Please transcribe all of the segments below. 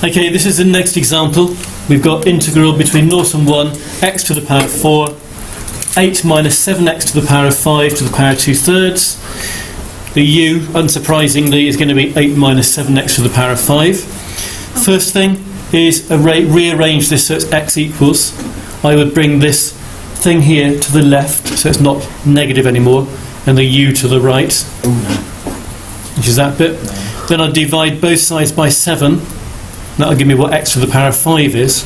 Okay, this is the next example. We've got integral between 0 and 1, x to the power of 4, 8 minus 7x to the power of 5 to the power of 2/3. The u, unsurprisingly, is going to be 8 minus 7x to the power of 5. First thing is rearrange this so it's x equals. I would bring this thing here to the left so it's not negative anymore, and the u to the right, which is that bit. Then I'll divide both sides by 7. That'll give me what x to the power of 5 is.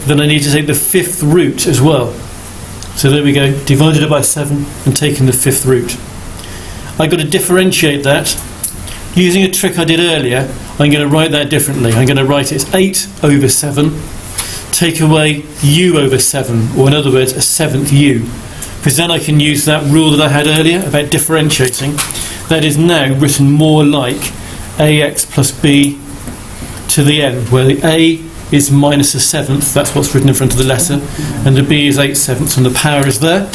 Then I need to take the fifth root as well. So there we go, divided it by 7 and taking the fifth root. I've got to differentiate that. Using a trick I did earlier, I'm going to write that differently. I'm going to write it as 8 over 7, take away u over 7, or in other words, a seventh u. Because then I can use that rule that I had earlier about differentiating. That is now written more like ax plus b to the n, where the a is minus a seventh, that's what's written in front of the letter, and the b is 8/7, and the power is there.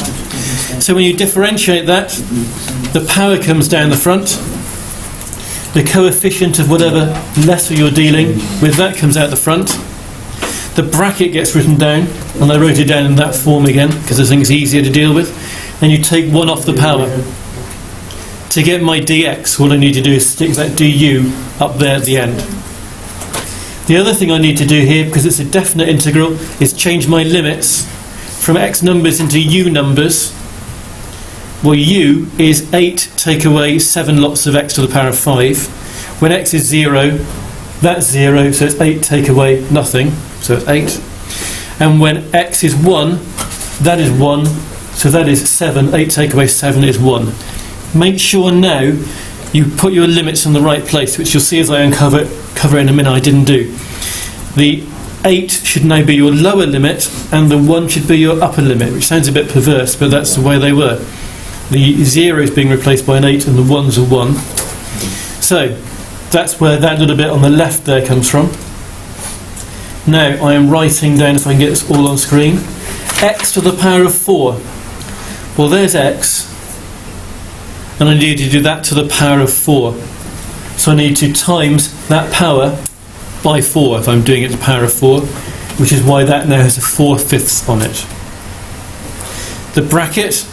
So when you differentiate that, the power comes down the front, the coefficient of whatever letter you're dealing with, that comes out the front, the bracket gets written down, and I wrote it down in that form again, because I think it's easier to deal with, and you take 1 off the power. To get my dx, all I need to do is stick that du up there at the end. The other thing I need to do here, because it's a definite integral, is change my limits from x numbers into u numbers. Well, u is 8 take away 7 lots of x to the power of 5. When x is 0, that's 0, so it's 8 take away nothing, so it's 8. And when x is 1, that is 1, so that is 7. 8 take away 7 is 1. Make sure now you put your limits in the right place, which you'll see as I cover in a minute I didn't do. The 8 should now be your lower limit, and the 1 should be your upper limit, which sounds a bit perverse, but that's the way they were. The 0 is being replaced by an 8, and the 1's a 1. So, that's where that little bit on the left there comes from. Now, I am writing down, if I can get this all on screen, x to the power of 4. Well, there's x, and I need to do that to the power of 4. So I need to times that power by 4 if I'm doing it to the power of 4, which is why that now has a 4/5 on it. The bracket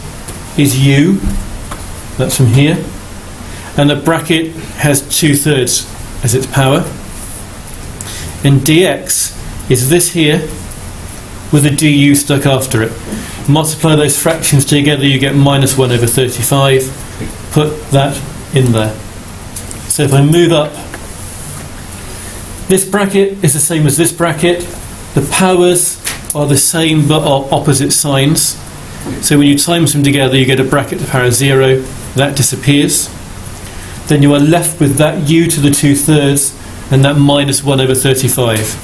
is u, that's from here, and the bracket has 2/3 as its power, and dx is this here with a du stuck after it. Multiply those fractions together, you get minus 1 over 35. Put that in there. So if I move up, this bracket is the same as this bracket. The powers are the same but are opposite signs. So when you times them together, you get a bracket to the power of 0. That disappears. Then you are left with that u to the 2/3 and that minus 1 over 35,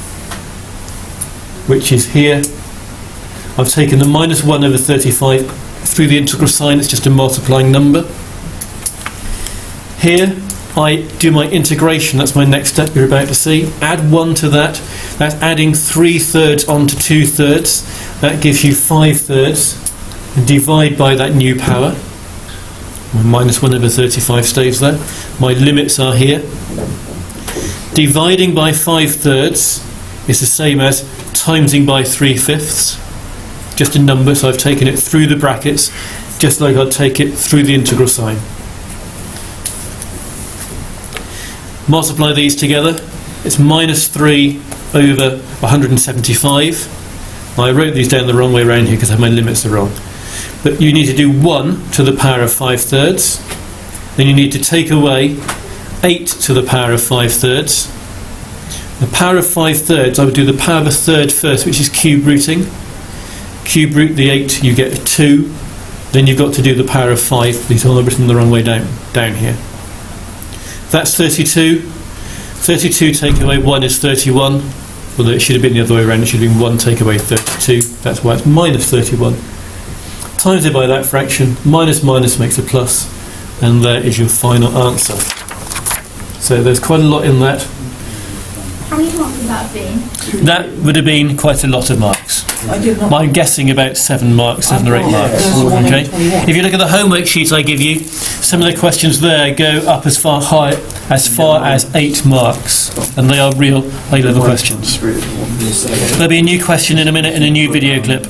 which is here. I've taken the minus 1 over 35 through the integral sign. It's just a multiplying number. Here I do my integration, that's my next step you're about to see. Add 1 to that, that's adding 3/3 onto 2/3, that gives you 5/3, and divide by that new power. My minus 1 over 35 stays there. My limits are here. Dividing by 5/3 is the same as timesing by 3/5, just a number, so I've taken it through the brackets, just like I'd take it through the integral sign. Multiply these together, it's minus 3 over 175. Now, I wrote these down the wrong way around here because my limits are wrong. But you need to do 1 to the power of 5/3. Then you need to take away 8 to the power of 5/3. The power of 5/3, I would do the power of a third first, which is cube rooting. Cube root the 8, you get a 2. Then you've got to do the power of 5. These are all written the wrong way down here. That's 32. 32 take away 1 is 31. Although it should have been the other way around. It should have been 1 take away 32. That's why it's minus 31. Times it by that fraction. Minus minus makes a plus. And there is your final answer. So there's quite a lot in that. How many marks would that have been? That would have been quite a lot of marks. I'm guessing about 7 marks, 7 or 8 marks. Okay. If you look at the homework sheet I give you, some of the questions there go up as far as 8 marks, and they are real A-level questions. There'll be a new question in a minute in a new video clip.